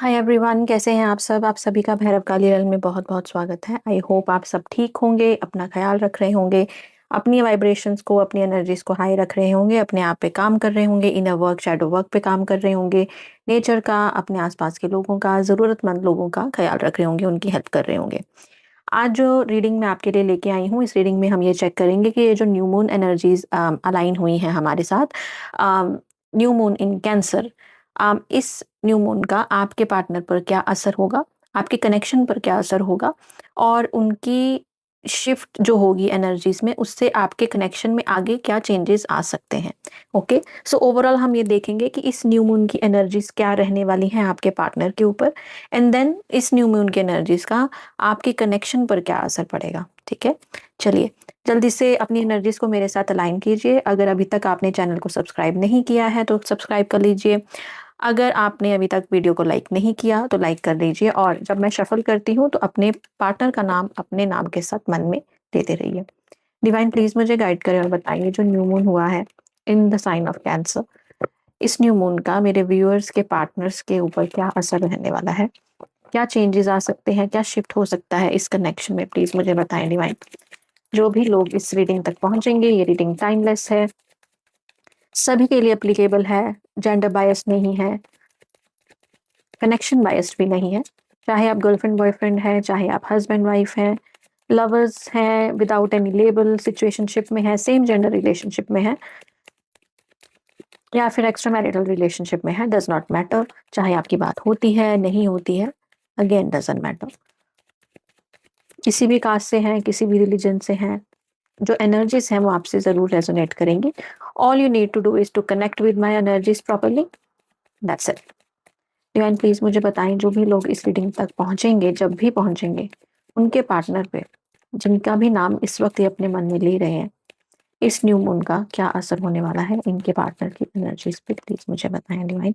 Hi everyone, कैसे हैं आप सब। आप सभी का भैरव काली रल में बहुत बहुत स्वागत है। आई होप आप सब ठीक होंगे, अपना ख्याल रख रहे होंगे, अपनी वाइब्रेशंस को, अपनी एनर्जीज को हाई रख रहे होंगे, अपने आप पे काम कर रहे होंगे, इनर वर्क शैडो वर्क पे काम कर रहे होंगे, नेचर का, अपने आसपास के लोगों का, ज़रूरतमंद लोगों का ख्याल रख रहे होंगे, उनकी हेल्प कर रहे होंगे। आज जो रीडिंग मैं आपके लिए लेके आई हूँ, इस रीडिंग में हम ये चेक करेंगे कि ये जो न्यू मून एनर्जीज अलाइन हुई हैं हमारे साथ, न्यू मून इन कैंसर, इस न्यू मून का आपके पार्टनर पर क्या असर होगा, आपके कनेक्शन पर क्या असर होगा, और उनकी शिफ्ट जो होगी एनर्जीज में, उससे आपके कनेक्शन में आगे क्या चेंजेस आ सकते हैं। ओके, सो ओवरऑल हम ये देखेंगे कि इस न्यू मून की एनर्जीज क्या रहने वाली हैं आपके पार्टनर के ऊपर, एंड देन इस न्यू मून की एनर्जीज का आपके कनेक्शन पर क्या असर पड़ेगा। ठीक है, चलिए जल्दी से अपनी एनर्जीज को मेरे साथ अलाइन कीजिए। अगर अभी तक आपने चैनल को सब्सक्राइब नहीं किया है तो सब्सक्राइब कर लीजिए। अगर आपने अभी तक वीडियो को लाइक नहीं किया तो लाइक कर लीजिए, और जब मैं शफल करती हूँ तो अपने पार्टनर का नाम अपने नाम के साथ मन में लेते रहिए। डिवाइन प्लीज मुझे गाइड करें और बताइए, जो न्यू मून हुआ है in the sign of cancer, इस न्यू मून का मेरे व्यूअर्स के पार्टनर्स के ऊपर क्या असर रहने वाला है, क्या चेंजेस आ सकते हैं, क्या शिफ्ट हो सकता है इस कनेक्शन में, प्लीज मुझे बताएं डिवाइन। जो भी लोग इस रीडिंग तक पहुंचेंगे, ये रीडिंग टाइमलेस है, सभी के लिए एप्लीकेबल है, जेंडर बायस नहीं है, कनेक्शन बायस्ड भी नहीं है। चाहे आप गर्लफ्रेंड बॉयफ्रेंड हैं, चाहे आप हस्बैंड वाइफ हैं, लवर्स हैं विदाउट एनी लेबल, सिचुएशनशिप में है, सेम जेंडर रिलेशनशिप में है, या फिर एक्स्ट्रा मैरिटल रिलेशनशिप में है, डज नॉट मैटर। चाहे आपकी बात होती है नहीं होती है, अगेन डजंट मैटर। किसी भी कास्ट से हैं, किसी भी रिलीजन से हैं, जो एनर्जीज हैं वो आपसे ज़रूर रेजोनेट करेंगी। All you need to do is to connect with my energies properly, that's it. Divine please मुझे बताएं, जो भी लोग इस रीडिंग तक पहुंचेंगे, जब भी पहुंचेंगे, उनके पार्टनर पे, जिनका भी नाम इस वक्त ये अपने मन में ले रहे हैं, इस न्यू मून का क्या असर होने वाला है इनके पार्टनर की एनर्जीज पे, प्लीज मुझे बताएं डिवाइन।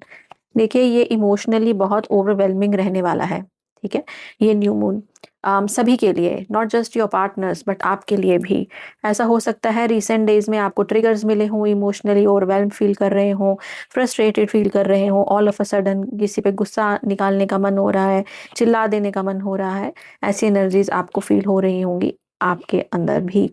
देखिए, ये इमोशनली बहुत ओवरवेलमिंग रहने वाला है। ठीक है, ये न्यू मून सभी के लिए, not just your partners but आपके लिए भी। ऐसा हो सकता है रिसेंट डेज में आपको ट्रिगर्स मिले हों, इमोशनली ओवरवेल्म फील कर रहे हों, फ्रस्ट्रेटेड फील कर रहे हों, ऑल ऑफ अ सडन किसी पे गुस्सा निकालने का मन हो रहा है, चिल्ला देने का मन हो रहा है, ऐसी एनर्जीज आपको फील हो रही होंगी आपके अंदर भी।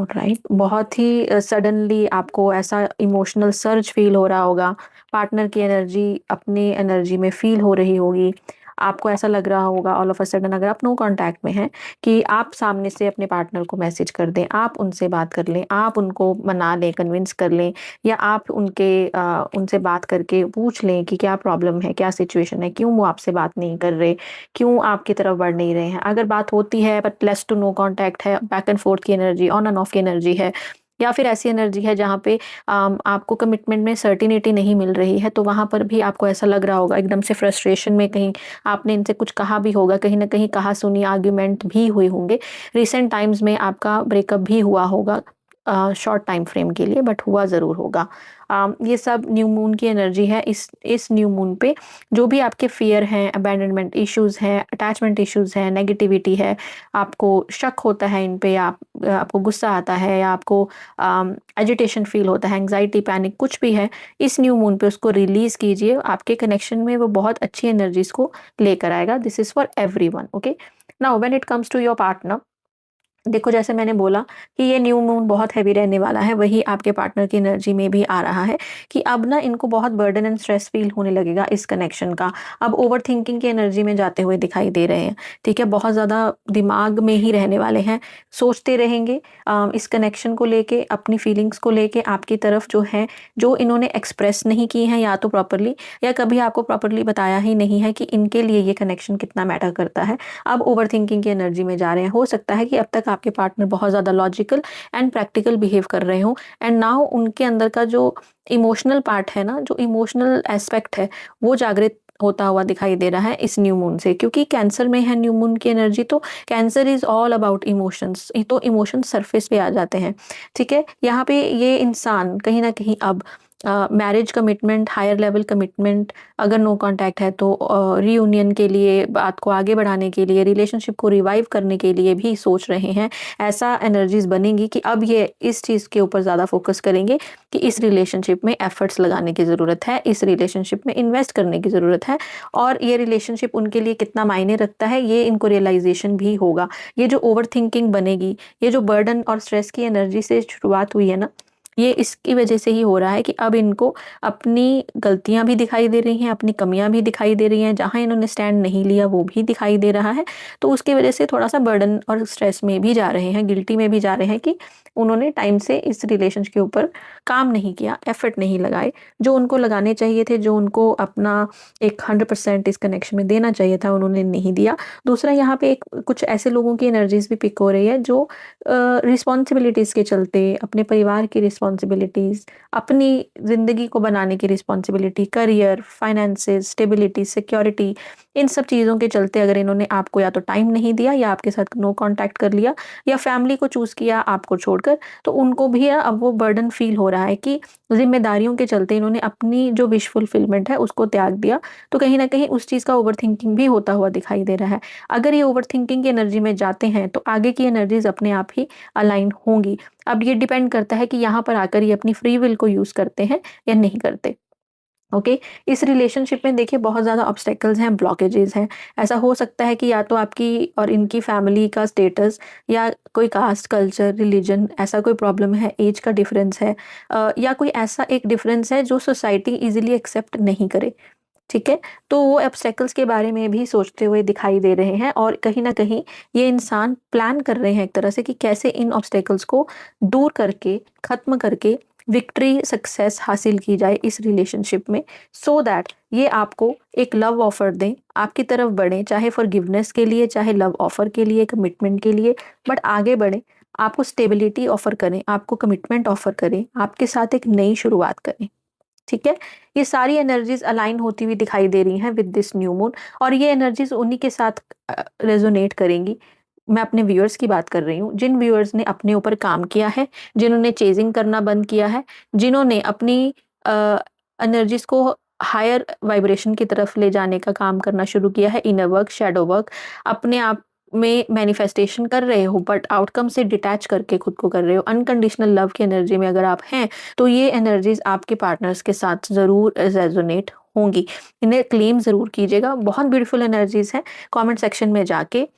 राइट, बहुत ही सडनली आपको ऐसा इमोशनल सर्ज फील हो रहा होगा, पार्टनर की एनर्जी अपनी एनर्जी में फील हो रही होगी, आपको ऐसा लग रहा होगा ऑल ऑफ अ सडन, अगर आप नो कांटेक्ट में हैं, कि आप सामने से अपने पार्टनर को मैसेज कर दें, आप उनसे बात कर लें, आप उनको मना लें, कन्विंस कर लें, या आप उनसे बात करके पूछ लें कि क्या प्रॉब्लम है, क्या सिचुएशन है, क्यों वो आपसे बात नहीं कर रहे, क्यों आपकी तरफ बढ़ नहीं रहे हैं। अगर बात होती है but less to no contact है, बैक एंड फोर्थ की एनर्जी, ऑन एंड ऑफ की एनर्जी है, या फिर ऐसी एनर्जी है जहाँ पे आपको कमिटमेंट में सर्टिनिटी नहीं मिल रही है, तो वहाँ पर भी आपको ऐसा लग रहा होगा एकदम से फ्रस्ट्रेशन में, कहीं आपने इनसे कुछ कहा भी होगा, कहीं ना कहीं कहा सुनी आर्ग्यूमेंट भी हुए होंगे, रिसेंट टाइम्स में आपका ब्रेकअप भी हुआ होगा, शॉर्ट टाइम फ्रेम के लिए बट हुआ ज़रूर होगा। ये सब न्यू मून की एनर्जी है। इस न्यू मून पे जो भी आपके फियर हैं, अबैंडनमेंट इश्यूज हैं, अटैचमेंट इश्यूज हैं, नेगेटिविटी है, आपको शक होता है इन पे, आपको गुस्सा आता है, या आपको एजिटेशन फील होता है, एंग्जाइटी, पैनिक, कुछ भी है, इस न्यू मून पे उसको रिलीज कीजिए। आपके कनेक्शन में वो बहुत अच्छी एनर्जीज को लेकर आएगा। This is for everyone. Okay, now when it comes to your partner, देखो जैसे मैंने बोला कि ये न्यू मून बहुत हैवी रहने वाला है, वही आपके पार्टनर की एनर्जी में भी आ रहा है कि अब ना इनको बहुत बर्डन एंड स्ट्रेस फील होने लगेगा इस कनेक्शन का। अब ओवर थिंकिंग की एनर्जी में जाते हुए दिखाई दे रहे हैं। ठीक है, बहुत ज़्यादा दिमाग में ही रहने वाले हैं, सोचते रहेंगे इस कनेक्शन को लेके, अपनी फीलिंग्स को लेके आपकी तरफ जो है, जो इन्होंने एक्सप्रेस नहीं की हैं या तो प्रॉपरली, या कभी आपको प्रॉपरली बताया ही नहीं है कि इनके लिए ये कनेक्शन कितना मैटर करता है। अब ओवर थिंकिंग की एनर्जी में जा रहे हैं। हो सकता है कि अब तक आपके पार्टनर बहुत ज़्यादा लॉजिकल एंड प्रैक्टिकल बिहेव कर रहे हो, एंड नाउ उनके अंदर का जो इमोशनल पार्ट है ना, जो इमोशनल एस्पेक्ट है, वो जागृत होता हुआ दिखाई दे रहा है इस न्यू मून से, क्योंकि कैंसर में है न्यू मून की एनर्जी। तो cancer is all about emotions, तो इमोशंस सरफेस पे आ जाते हैं। ठीक है, यहाँ पे ये इंसान कहीं ना कहीं अब marriage commitment, higher level commitment, अगर नो कांटेक्ट है तो रीयूनियन के लिए, बात को आगे बढ़ाने के लिए, रिलेशनशिप को रिवाइव करने के लिए भी सोच रहे हैं। ऐसा एनर्जीज बनेंगी कि अब ये इस चीज़ के ऊपर ज़्यादा फोकस करेंगे कि इस रिलेशनशिप में एफर्ट्स लगाने की ज़रूरत है, इस रिलेशनशिप में इन्वेस्ट करने की ज़रूरत है, और ये रिलेशनशिप उनके लिए कितना मायने रखता है ये इनको रियलाइजेशन भी होगा। ये जो ओवर थिंकिंग बनेगी, ये जो बर्डन और स्ट्रेस की एनर्जी से शुरुआत हुई है ना, ये इसकी वजह से ही हो रहा है कि अब इनको अपनी गलतियाँ भी दिखाई दे रही हैं, अपनी कमियाँ भी दिखाई दे रही हैं, जहाँ इन्होंने स्टैंड नहीं लिया वो भी दिखाई दे रहा है। तो उसकी वजह से थोड़ा-सा बर्डन और स्ट्रेस में भी जा रहे हैं, गिल्टी में भी जा रहे हैं कि उन्होंने टाइम से इस रिलेशन के ऊपर काम नहीं किया, एफर्ट नहीं लगाए, जो उनको लगाने चाहिए थे, जो उनको अपना एक 100% इस कनेक्शन में देना चाहिए था, उन्होंने नहीं दिया। दूसरा, यहाँ पे एक कुछ ऐसे लोगों की एनर्जीज़ भी पिक हो रही है जो रिस्पॉन्सिबिलिटीज़ के चलते, अपने परिवार की रिस्पॉन्सिबिलिटीज़, अपनी ज़िंदगी को बनाने की responsibility, career, finances, stability, security, इन सब चीज़ों के चलते अगर इन्होंने आपको या तो टाइम नहीं दिया, या आपके साथ नो कॉन्टैक्ट कर लिया, या फैमिली को चूज़ किया आपको छोड़कर, तो उनको भी अब वो बर्डन फ़ील हो रहा है कि ज़िम्मेदारियों के चलते इन्होंने अपनी जो विश फुलफिलमेंट है उसको त्याग दिया। तो कहीं न कहीं उस चीज़ का ओवरथिंकिंग भी होता हुआ दिखाई दे रहा है। अगर ये ओवरथिंकिंग की एनर्जी में जाते हैं तो आगे की एनर्जीज़ अपने आप ही अलाइन होंगी। अब ये डिपेंड करता है कि यहाँ पर आकर ये अपनी फ्री विल को यूज़ करते हैं या नहीं करते। ओके, इस रिलेशनशिप में देखिए बहुत ज़्यादा ऑब्स्टेकल्स हैं, ब्लॉकेजेस हैं। ऐसा हो सकता है कि या तो आपकी और इनकी फैमिली का स्टेटस, या कोई कास्ट, कल्चर, रिलीजन, ऐसा कोई प्रॉब्लम है, एज का डिफरेंस है, या कोई ऐसा एक डिफरेंस है जो सोसाइटी ईज़िली एक्सेप्ट नहीं करे। ठीक है? तो वो ऑब्स्टेकल्स के बारे में भी सोचते हुए दिखाई दे रहे हैं, और कहीं न कहीं ये इंसान प्लान कर रहे हैं एक तरह से कि कैसे इन ऑब्स्टेकल्स को दूर करके, ख़त्म करके विक्ट्री, सक्सेस हासिल की जाए इस रिलेशनशिप में, सो दैट ये आपको एक लव ऑफ़र दें, आपकी तरफ बढ़ें, चाहे फ़ॉरगिवनेस के लिए, चाहे लव ऑफ़र के लिए, कमिटमेंट के लिए, बट आगे बढ़ें, आपको स्टेबिलिटी ऑफ़र करें, आपको कमिटमेंट ऑफ़र करें, आपके साथ एक नई शुरुआत करें। ठीक है? ये सारी एनर्जीज़ अलाइन होती हुई दिखाई दे रही हैं विद दिस न्यू मून, और ये एनर्जीज़ उन्हीं के साथ रेज़ोनेट करेंगी। मैं अपने व्यूअर्स की बात कर रही हूँ, जिन व्यूअर्स ने अपने ऊपर काम किया है, जिन्होंने चेज़िंग करना बंद किया है, जिन्होंने अपनी अ, एनर्जीज़ को हायर वाइब्रेशन की तरफ ले जाने का काम करना शुरू किया है, इनर वर्क, शैडो वर्क, अपने आप में मैनिफेस्टेशन कर रहे हो बट आउटकम से डिटैच करके खुद को कर रहे हो, अनकंडीशनल लव की एनर्जी में अगर आप हैं, तो ये एनर्जीज़ आपके पार्टनर्स के साथ ज़रूर रेज़ोनेट होंगी। इन्हें क्लेम ज़रूर कीजिएगा, बहुत ब्यूटीफुल एनर्जीज़ हैं। कमेंट सेक्शन में जाके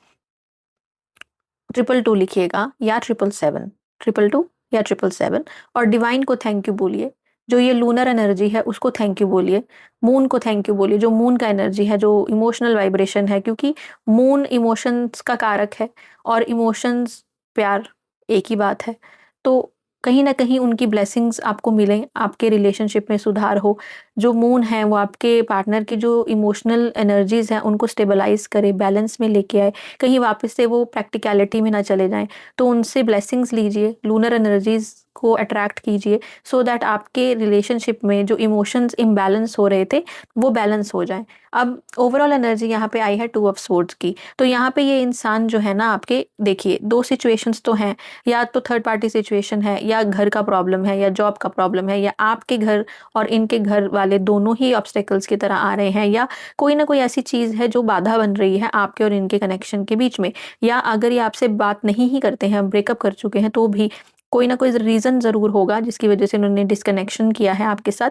222 लिखिएगा या 777, 222 या 777, और डिवाइन को थैंक यू बोलिए। जो ये लूनर एनर्जी है उसको थैंक यू बोलिए। मून को थैंक यू बोलिए, जो मून का एनर्जी है, जो इमोशनल वाइब्रेशन है, क्योंकि मून इमोशंस का कारक है, और इमोशंस, प्यार एक ही बात है। तो कहीं न कहीं उनकी ब्लेसिंग्स आपको मिलें, आपके रिलेशनशिप में सुधार हो। जो मून है वो आपके पार्टनर की जो इमोशनल एनर्जीज़ हैं उनको स्टेबलाइज़ करे, बैलेंस में लेके आए, कहीं वापस से वो प्रैक्टिकैलिटी में ना चले जाएँ। तो उनसे ब्लेसिंग्स लीजिए, लूनर एनर्जीज़ को अट्रैक्ट कीजिए, सो दैट आपके रिलेशनशिप में जो इमोशंस इम्बैलेंस हो रहे थे, वो बैलेंस हो जाएँ। अब ओवरऑल एनर्जी यहाँ पे आई है 2 ऑफ सोर्ड्स की। तो यहाँ पे ये इंसान जो है ना आपके, देखिए 2 सिचुएशंस तो हैं, या तो थर्ड पार्टी सिचुएशन है, या घर का प्रॉब्लम है, या जॉब का प्रॉब्लम है, या आपके घर और इनके घर वाले दोनों ही ऑब्स्टेकल्स की तरह आ रहे हैं, या कोई ना कोई ऐसी चीज़ है जो बाधा बन रही है आपके और इनके कनेक्शन के बीच में, या अगर ये आपसे बात नहीं ही करते हैं, ब्रेकअप कर चुके हैं, तो भी कोई ना कोई रीज़न ज़रूर होगा जिसकी वजह से उन्होंने डिस्कनेक्शन किया है आपके साथ।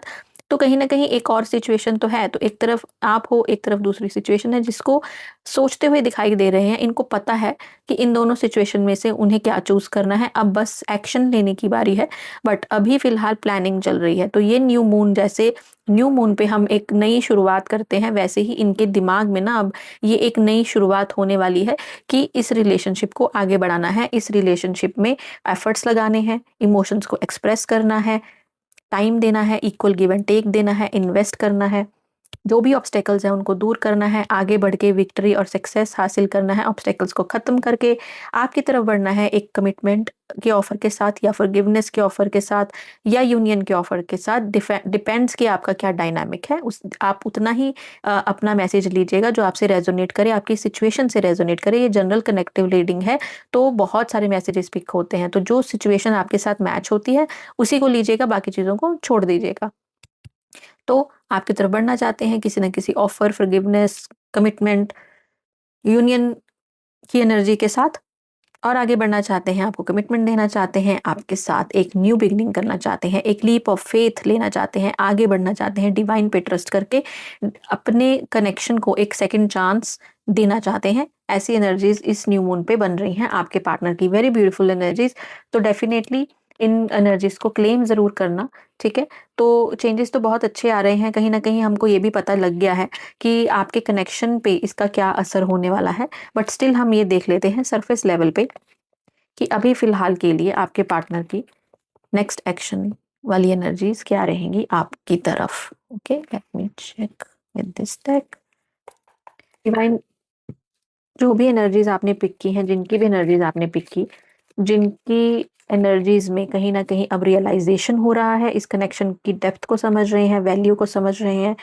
तो कहीं न कहीं एक और सिचुएशन तो है, तो एक तरफ आप हो, एक तरफ दूसरी सिचुएशन है जिसको सोचते हुए दिखाई दे रहे हैं। इनको पता है कि इन दोनों सिचुएशन में से उन्हें क्या चूज़ करना है, अब बस एक्शन लेने की बारी है। बट अभी फ़िलहाल प्लानिंग चल रही है। तो ये न्यू मून, जैसे न्यू मून पे हम एक नई शुरुआत करते हैं, वैसे ही इनके दिमाग में ना अब ये एक नई शुरुआत होने वाली है कि इस रिलेशनशिप को आगे बढ़ाना है, इस रिलेशनशिप में एफर्ट्स लगाने हैं, इमोशंस को एक्सप्रेस करना है, टाइम देना है, इक्वल गिव एंड टेक देना है, इन्वेस्ट करना है। जो भी ऑब्स्टेकल्स हैं उनको दूर करना है, आगे बढ़ के विक्ट्री और सक्सेस हासिल करना है, ऑब्स्टेकल्स को ख़त्म करके आपकी तरफ बढ़ना है एक कमिटमेंट के ऑफ़र के साथ, या फॉरगिवनेस के ऑफ़र के साथ, या यूनियन के ऑफ़र के साथ। डिपेंड्स कि आपका क्या डायनामिक है, उस आप उतना ही अपना मैसेज लीजिएगा जो आपसे रेज़ोनेट करे, आपकी सिचुएशन से रेज़ोनेट करे। ये जनरल कनेक्टिव रीडिंग है, तो बहुत सारे मैसेजेस पिक होते हैं, तो जो सिचुएशन आपके साथ मैच होती है, उसी को लीजिएगा, बाकी चीज़ों को छोड़ दीजिएगा। तो आपकी तरफ बढ़ना चाहते हैं, किसी न किसी ऑफर, फॉरगिवनेस, कमिटमेंट, यूनियन की एनर्जी के साथ, और आगे बढ़ना चाहते हैं, आपको कमिटमेंट देना चाहते हैं, आपके साथ एक न्यू बिगिनिंग करना चाहते हैं, एक लीप ऑफ फेथ लेना चाहते हैं, आगे बढ़ना चाहते हैं, डिवाइन पे ट्रस्ट करके अपने कनेक्शन को एक सेकंड चांस देना चाहते हैं। ऐसी एनर्जीज इस न्यू मून पे बन रही हैं आपके पार्टनर की, वेरी ब्यूटीफुल एनर्जीज। तो डेफिनेटली इन एनर्जीज को क्लेम जरूर करना, ठीक है। तो चेंजेस तो बहुत अच्छे आ रहे हैं, कहीं ना कहीं हमको ये भी पता लग गया है कि आपके कनेक्शन पे इसका क्या असर होने वाला है, बट स्टिल हम ये देख लेते हैं सरफेस लेवल पे कि अभी फिलहाल के लिए आपके पार्टनर की नेक्स्ट एक्शन वाली एनर्जीज क्या रहेंगी आपकी तरफ। Okay, let me check with this deck. Divine, जो भी एनर्जीज आपने पिक की हैं, जिनकी भी एनर्जीज आपने पिक की, जिनकी एनर्जीज में कहीं ना कहीं अब रियलाइजेशन हो रहा है, इस कनेक्शन की डेप्थ को समझ रहे हैं, वैल्यू को समझ रहे हैं,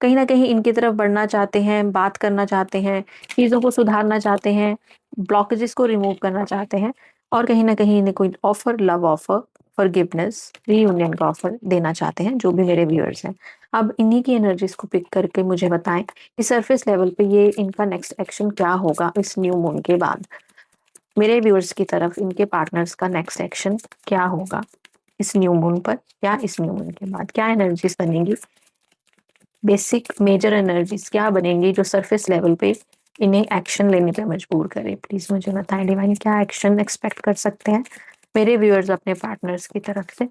कहीं ना कहीं इनकी तरफ बढ़ना चाहते हैं, बात करना चाहते हैं, चीज़ों को सुधारना चाहते हैं, ब्लॉकेजेस को रिमूव करना चाहते हैं, और कहीं ना कहीं इन्हें कोई offer, love offer, forgiveness, reunion का ऑफर देना चाहते हैं, जो भी मेरे व्यूअर्स हैं। अब इन्हीं की एनर्जीज को पिक करके मुझे बताएं कि सरफेस लेवल पे ये इनका नेक्स्ट एक्शन क्या होगा इस न्यू मून के बाद। मेरे व्यूअर्स की तरफ इनके पार्टनर्स का नेक्स्ट एक्शन क्या होगा इस न्यू मून पर, या इस न्यू मून के बाद क्या एनर्जीज बनेंगी, बेसिक मेजर एनर्जीज क्या बनेंगी जो सरफेस लेवल पे इन्हें एक्शन लेने पे मजबूर करे। प्लीज मुझे बताएं डिवाइन, क्या एक्शन एक्सपेक्ट कर सकते हैं मेरे व्यूअर्स अपने पार्टनर्स की तरफ से।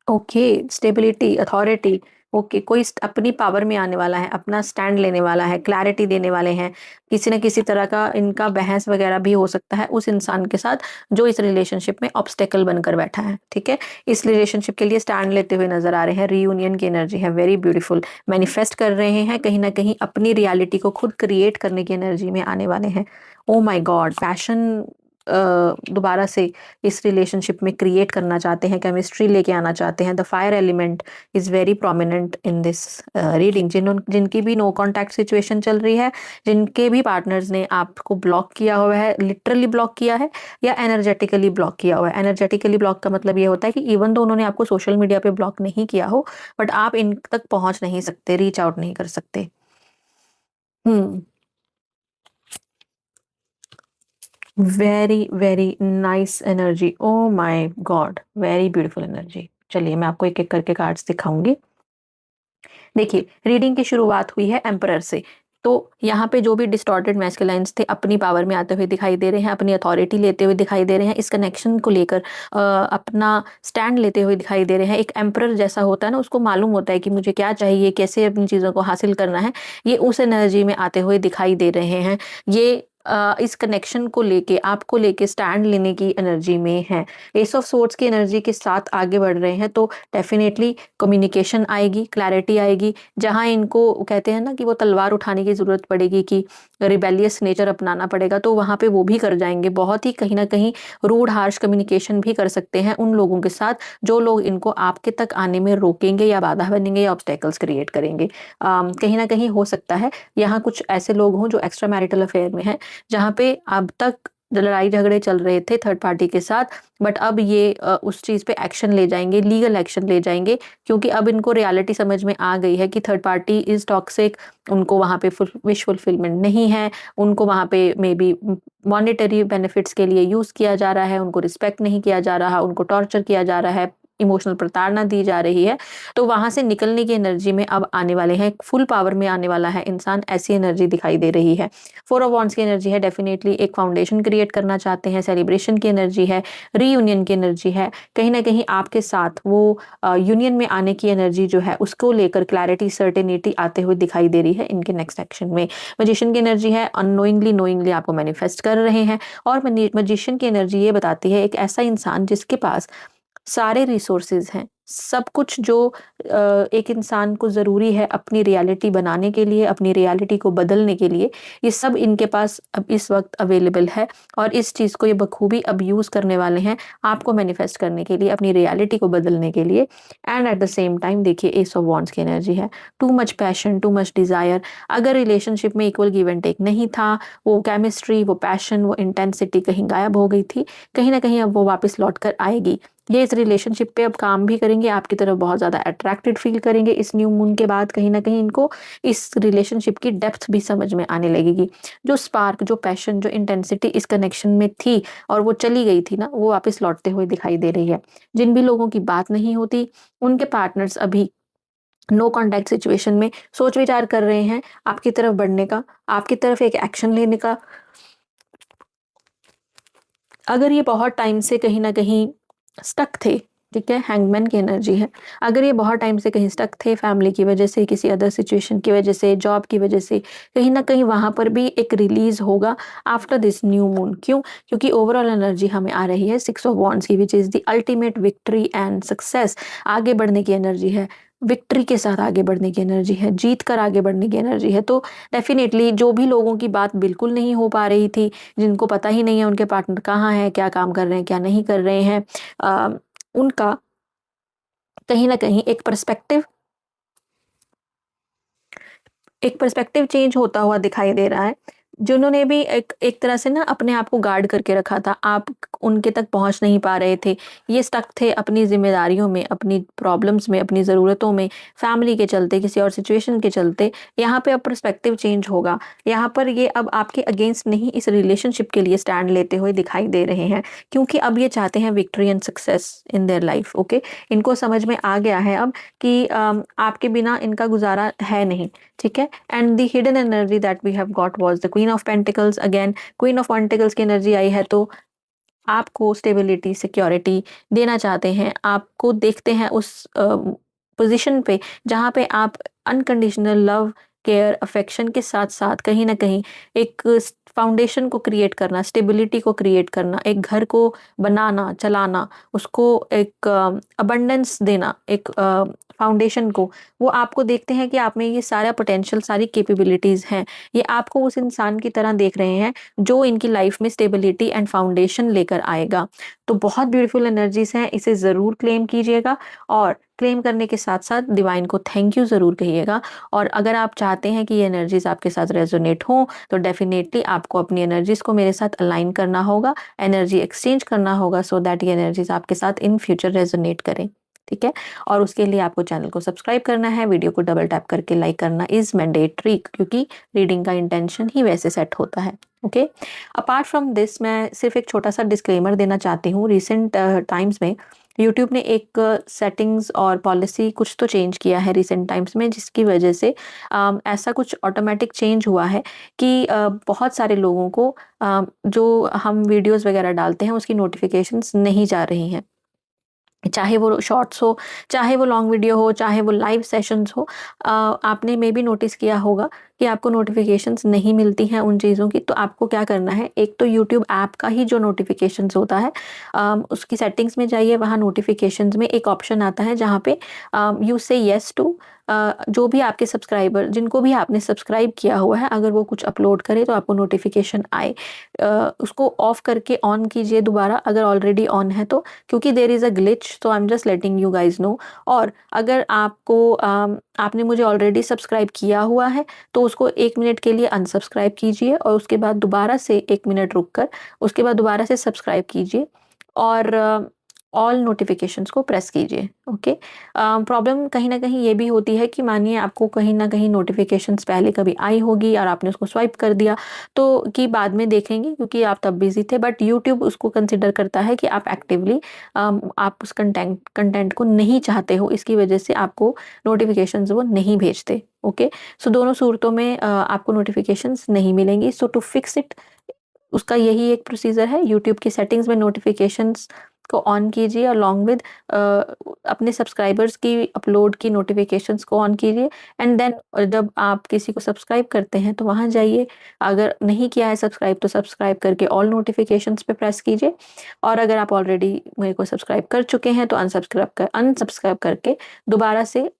Okay, stability, authority. ओके, कोई अपनी पावर में आने वाला है, अपना स्टैंड लेने वाला है, क्लैरिटी देने वाले हैं। किसी न किसी तरह का इनका बहस वगैरह भी हो सकता है उस इंसान के साथ जो इस रिलेशनशिप में ऑब्स्टेकल बनकर बैठा है, ठीक है। इस रिलेशनशिप के लिए स्टैंड लेते हुए नजर आ रहे हैं, रीयूनियन की एनर्जी है, वेरी ब्यूटीफुल। मैनिफेस्ट कर रहे हैं, कहीं ना कहीं अपनी रियलिटी को खुद क्रिएट करने की एनर्जी में आने वाले हैं। ओ माई गॉड, पैशन दोबारा से इस रिलेशनशिप में क्रिएट करना चाहते हैं, केमिस्ट्री लेके आना चाहते हैं। The fire element is very prominent in this reading. जिनकी भी नो कॉन्टैक्ट सिचुएशन चल रही है, जिनके भी पार्टनर्स ने आपको ब्लॉक किया हुआ है, लिटरली ब्लॉक किया है या एनर्जेटिकली ब्लॉक किया हुआ है। एनर्जेटिकली ब्लॉक का मतलब ये होता है कि इवन तो उन्होंने आपको सोशल मीडिया पे ब्लॉक नहीं किया हो, बट आप इन तक पहुंच नहीं सकते, रीच आउट नहीं कर सकते। Hmm, very very nice energy, oh my God, very beautiful energy. चलिए मैं आपको एक एक करके कार्ड्स दिखाऊंगी। देखिए, रीडिंग की शुरुआत हुई है एम्परर से। तो यहाँ पे जो भी डिस्टॉर्टेड मैस्कुलाइन्स थे अपनी पावर में आते हुए दिखाई दे रहे हैं, अपनी अथॉरिटी लेते हुए दिखाई दे रहे हैं, इस कनेक्शन को लेकर अपना स्टैंड लेते हुए दिखाई दे रहे हैं। एक एम्परर जैसा होता है ना, उसको मालूम होता है कि मुझे क्या चाहिए, कैसे अपनी चीज़ों को हासिल करना है, ये उस एनर्जी में आते हुए दिखाई दे रहे हैं। ये इस कनेक्शन को लेके, आपको लेके स्टैंड लेने की एनर्जी में है। एस ऑफ सोर्ड्स की एनर्जी के साथ आगे बढ़ रहे हैं, तो डेफिनेटली कम्युनिकेशन आएगी, क्लैरिटी आएगी। जहाँ इनको कहते हैं ना कि वो तलवार उठाने की ज़रूरत पड़ेगी, कि रिबेलियस नेचर अपनाना पड़ेगा, तो वहाँ पे वो भी कर जाएंगे। बहुत ही कहीं ना कहीं रूड हार्श कम्युनिकेशन भी कर सकते हैं उन लोगों के साथ जो लोग इनको आपके तक आने में रोकेंगे या बाधा बनेंगे या ऑब्स्टेकल्स क्रिएट करेंगे। कहीं ना कहीं हो सकता है यहाँ कुछ ऐसे लोग हों जो एक्स्ट्रा मैरिटल अफेयर में हैं, जहाँ पे अब तक लड़ाई झगड़े चल रहे थे थर्ड पार्टी के साथ, बट अब ये उस चीज़ पे एक्शन ले जाएंगे, लीगल एक्शन ले जाएंगे, क्योंकि अब इनको रियलिटी समझ में आ गई है कि थर्ड पार्टी इज टॉक्सिक। उनको वहाँ पे विश फुलफिलमेंट नहीं है, उनको वहाँ पे मे बी मॉनेटरी बेनिफिट्स के लिए यूज़ किया जा रहा है, उनको रिस्पेक्ट नहीं किया जा रहा, उनको टॉर्चर किया जा रहा है, इमोशनल प्रताड़ना दी जा रही है। तो वहां से निकलने की एनर्जी में अब आने वाले हैं, फुल पावर में आने वाला है इंसान, ऐसी एनर्जी दिखाई दे रही है। फोर ऑफ वॉन्ड्स की एनर्जी है, डेफिनेटली एक फाउंडेशन क्रिएट करना चाहते हैं, सेलिब्रेशन की एनर्जी है, रीयूनियन की एनर्जी है। कहीं ना कहीं आपके साथ वो यूनियन में आने की एनर्जी जो है उसको लेकर क्लैरिटी, सर्टेनिटी आते हुए दिखाई दे रही है इनके नेक्स्ट एक्शन में। मजिशियन की एनर्जी है, अननोइंगली नोइंगली आपको मैनिफेस्ट कर रहे हैं। और मजिशियन की एनर्जी ये बताती है एक ऐसा इंसान जिसके पास सारे रिसोर्सेज हैं, सब कुछ जो एक इंसान को ज़रूरी है अपनी रियलिटी बनाने के लिए, अपनी रियलिटी को बदलने के लिए, ये सब इनके पास अब इस वक्त अवेलेबल है। और इस चीज़ को ये बखूबी अब यूज़ करने वाले हैं आपको मैनिफेस्ट करने के लिए, अपनी रियलिटी को बदलने के लिए। And at the same time देखिए, एस ऑफ वॉन्ड्स की एनर्जी है, too much passion, too much desire. अगर रिलेशनशिप में इक्वल गिव एंड टेक नहीं था, वो केमिस्ट्री, वो पैशन, वो इंटेंसिटी कहीं गायब हो गई थी, कहीं ना कहीं अब वो वापस लौट कर आएगी। ये इस रिलेशनशिप पे अब काम भी करेंगे, आपकी तरफ बहुत ज़्यादा अट्रैक्टेड फील करेंगे इस न्यू मून के बाद। कहीं न कहीं इनको इस रिलेशनशिप की डेप्थ भी समझ में आने लगेगी। जो स्पार्क, जो पैशन, जो इंटेंसिटी इस कनेक्शन में थी और वो चली गई थी ना, वो वापस लौटते हुए दिखाई दे रही है। जिन भी लोगों की बात नहीं होती, उनके पार्टनर्स अभी नो कॉन्टैक्ट सिचुएशन में सोच-विचार कर रहे हैं आपकी तरफ बढ़ने का, आपकी तरफ एक एक्शन लेने का। अगर ये बहुत टाइम से कहीं न कहीं स्टक थे, ठीक है? हैंगमैन की एनर्जी है। अगर ये बहुत टाइम से कहीं स्टक थे फैमिली की वजह से, किसी अदर सिचुएशन की वजह से, जॉब की वजह से, कहीं न कहीं वहाँ पर भी एक रिलीज़ होगा आफ्टर दिस न्यू मून। क्यों? क्योंकि ओवरऑल एनर्जी हमें आ रही है 6 ऑफ वांड्स की, which is the ultimate victory and success. आगे बढ़ने की एनर्जी है, विक्ट्री के साथ आगे बढ़ने की एनर्जी है, जीत कर आगे बढ़ने की एनर्जी है। तो डेफ़िनेटली जो भी लोगों की बात बिल्कुल नहीं हो पा रही थी, जिनको पता ही नहीं है उनके पार्टनर कहाँ हैं, क्या काम कर रहे हैं, क्या नहीं कर रहे हैं, उनका कहीं न कहीं एक पर्सपेक्टिव चेंज होता हुआ दिखाई दे रहा है। जिन्होंने भी एक एक तरह से ना अपने आप को गार्ड करके रखा था, आप उनके तक पहुँच नहीं पा रहे थे। ये स्टक थे अपनी ज़िम्मेदारियों में, अपनी प्रॉब्लम्स में, अपनी ज़रूरतों में, फैमिली के चलते, किसी और सिचुएशन के चलते। यहाँ पे अब पर्सपेक्टिव चेंज होगा। यहाँ पर ये अब आपके अगेंस्ट नहीं, इस रिलेशनशिप के लिए स्टैंड लेते हुए दिखाई दे रहे हैं। क्योंकि अब ये चाहते हैं victory and success in their life, okay? इनको समझ में आ गया है अब कि आपके बिना इनका गुज़ारा है नहीं, ठीक है? And the hidden energy that we have got was the queen of pentacles. Again queen of pentacles की एनर्जी आई है, तो आपको स्टेबिलिटी, सिक्योरिटी देना चाहते हैं। आपको देखते हैं उस पोज़ीशन पे जहाँ पे आप अनकंडीशनल लव, केयर, अफेक्शन के साथ-साथ कहीं न कहीं एक फाउंडेशन को क्रिएट करना, स्टेबिलिटी को क्रिएट करना, एक घर को बनाना, चलाना, उसको एक अबंडेंस देना, एक फाउंडेशन को, वो आपको देखते हैं कि आप में ये सारा पोटेंशियल, सारी कैपेबिलिटीज़ हैं। ये आपको उस इंसान की तरह देख रहे हैं जो इनकी लाइफ में स्टेबिलिटी एंड फाउंडेशन लेकर आएगा। तो बहुत ब्यूटीफुल एनर्जीज़ हैं, इसे ज़रूर क्लेम कीजिएगा और क्लेम करने के साथ-साथ डिवाइन को थैंक यू ज़रूर कहिएगा। और अगर आप चाहते हैं कि ये एनर्जीज़ आपके साथ रेज़ोनेट हों, तो डेफ़िनेटली आपको अपनी एनर्जीज़ को मेरे साथ अलाइन करना होगा, एनर्जी एक्सचेंज करना होगा सो दैट ये एनर्जीज़ आपके साथ इन फ्यूचर रेज़ोनेट करें, ठीक है? और उसके लिए आपको चैनल को सब्सक्राइब करना है, वीडियो को डबल टैप करके लाइक करना इज़ मैंडेटरी, क्योंकि रीडिंग का इंटेंशन ही वैसे सेट होता है, ओके? अपार्ट फ्रॉम दिस मैं सिर्फ़ एक छोटा-सा डिस्क्लेमर देना चाहती हूँ। रिसेंट टाइम्स में यूट्यूब ने एक सेटिंग्स और पॉलिसी कुछ तो चेंज किया है रिसेंट टाइम्स में, जिसकी वजह से ऐसा कुछ ऑटोमेटिक चेंज हुआ है कि बहुत सारे लोगों को जो हम वीडियोज़ वगैरह डालते हैं उसकी नोटिफ़िकेशंस नहीं जा रही हैं। चाहे वो शॉर्ट्स हो, चाहे वो लॉन्ग वीडियो हो, चाहे वो लाइव सेशंस हो। आपने मेबी नोटिस किया होगा कि आपको नोटिफ़िकेशंस नहीं मिलती हैं उन चीज़ों की। तो आपको क्या करना है, एक तो यूट्यूब ऐप का ही जो नोटिफ़िकेशंस होता है, उसकी सेटिंग्स में जाइए, वहाँ नोटिफ़िकेशंस में एक ऑप्शन आता है जहाँ पे यू से येस टू जो भी आपके सब्सक्राइबर, जिनको भी आपने सब्सक्राइब किया हुआ है, अगर वो कुछ अपलोड करे तो आपको नोटिफ़िकेशन आए। उसको ऑफ करके ऑन कीजिए दोबारा अगर ऑलरेडी ऑन है तो, क्योंकि देयर इज़ अ ग्लिच, तो I am just letting you guys know. और अगर आपको आपने मुझे ऑलरेडी सब्सक्राइब किया हुआ है, तो उसको 1 मिनट के लिए अनसब्सक्राइब कीजिए और उसके बाद दोबारा से 1 मिनट रुक कर उसके बाद दोबारा से सब्सक्राइब कीजिए और ऑल नोटिफ़िकेशंस को प्रेस कीजिए, ओके? प्रॉब्लम कहीं न कहीं ये भी होती है कि मानिए आपको कहीं न कहीं नोटिफ़िकेशंस पहले कभी आई होगी और आपने उसको स्वाइप कर दिया, तो कि बाद में देखेंगे क्योंकि आप तब बिज़ी थे, बट यूट्यूब उसको कंसिडर करता है कि आप एक्टिवली आप उस कंटेंट को नहीं चाहते हो, इसकी वजह से आपको नोटिफ़िकेशंस वो नहीं भेजते, ओके? सो दोनों सूरतों में आपको नोटिफ़िकेशंस नहीं मिलेंगी। सो टू फिक्स इट, उसका यही एक प्रोसीजर है, यूट्यूब की सेटिंग्स में नोटिफ़िकेशंस को ऑन कीजिए अलॉन्ग विद अपने सब्सक्राइबर्स की अपलोड की नोटिफ़िकेशंस को ऑन कीजिए। एंड देन जब आप किसी को सब्सक्राइब करते हैं तो वहाँ जाइए, अगर नहीं किया है सब्सक्राइब तो सब्सक्राइब करके ऑल नोटिफ़िकेशंस पे प्रेस कीजिए। और अगर आप ऑलरेडी मेरे को सब्सक्राइब कर चुके हैं तो अनसब्सक्राइब करके दोबारा से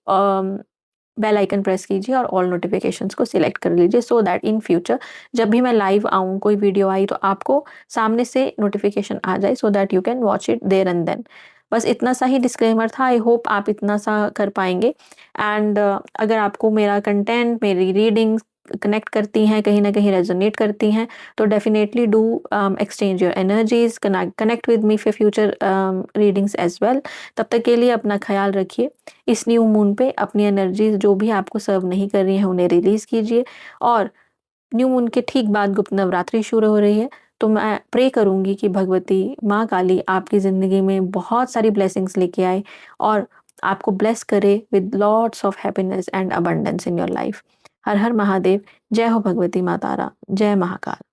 बेल आइकन प्रेस कीजिए और ऑल नोटिफ़िकेशंस को सिलेक्ट कर लीजिए, सो दैट इन फ्यूचर जब भी मैं लाइव आऊँ, कोई वीडियो आई तो आपको सामने से नोटिफ़िकेशन आ जाए, so that you can watch it there and then. बस इतना सा ही डिस्क्लेमर था, आई होप आप इतना सा कर पाएँगे। एंड अगर आपको मेरा कंटेंट, मेरी रीडिंग्स कनेक्ट करती हैं, कहीं ना कहीं रेजोनेट करती हैं, तो definitely do exchange your energies, connect with me for future readings as well. तब तक के लिए अपना ख्याल रखिए। इस न्यू मून पे अपनी एनर्जीज जो भी आपको सर्व नहीं कर रही हैं उन्हें रिलीज कीजिए। और न्यू मून के ठीक बाद गुप्त नवरात्रि शुरू हो रही है, तो मैं प्रे करूंगी कि भगवती माँ काली आपकी ज़िंदगी में बहुत सारी ब्लेसिंग्स लेके आए और आपको ब्लेस करे with lots of happiness and abundance in your life. हर हर महादेव। जय हो भगवती माँ तारा। जय महाकाल।